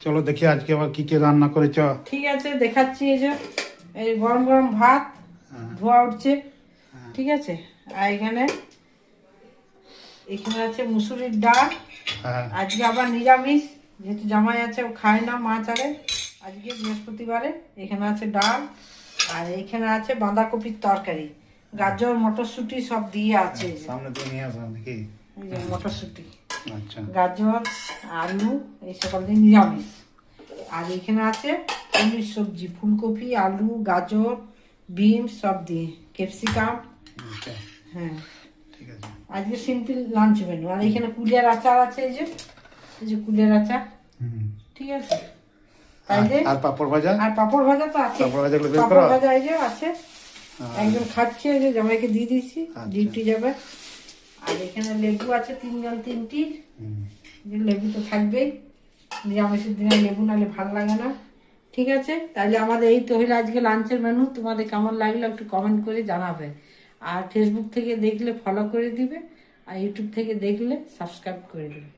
চলো দেখি আজকে আবার কি কি রান্না করেছ। ঠিক আছে, দেখাচ্ছি। এই যে এই গরম গরম ভাত ধোয়া উঠছে, ঠিক আছে। আর এখানে আছে মুসুরির ডাল। আজকে আবার নিরামিষ, যেহেতু জামাই আছে, ও খায় না মাছ আরে, আজকে বৃহস্পতিবারে। এখানে আছে ডাল, আর এখানে আছে বাঁধাকপির তরকারি, গাজর মটরশুঁটি সব দিয়ে আছে। সামনে তো নিয়ে আসো নাকি? এই যে মটরশুঁটি, আচ্ছা, গাজর, আলু, এই সকল দিয়ে নিরামিষ। আর এখানে আছে পনির সবজি, ফুলকপি, আলু, গাজর, বিন সব দিয়ে, ক্যাপসিকাম। হ্যাঁ, ঠিক আছে, আজকে সিম্পল লাঞ্চ মেনু। আর এখানে কুলের আচার আছে, এই যে কুলের আচার, ঠিক আছে। তাইলে আর পাপড় ভাজা? আর পাপড় ভাজা তো আছে, পাপড় ভাজা এই যে আছে। একজন খাচ্ছে, এই যে জামাইকে দিয়ে দিয়েছি, ডিউটি যাবে। আর এখানে লেবু আছে, 3 জন 3টি, লেবু তো থাকবেই, নিরামিষের দিনে লেবু নাহলে ভালো লাগে না, ঠিক আছে। তাহলে আমাদের এই তো হইলো আজকে লাঞ্চের মেনু। তোমাদের কেমন লাগলো একটু কমেন্ট করে জানাবে। আর ফেসবুক থেকে দেখলে ফলো করে দিবে, আর ইউটিউব থেকে দেখলে সাবস্ক্রাইব করে দিবে।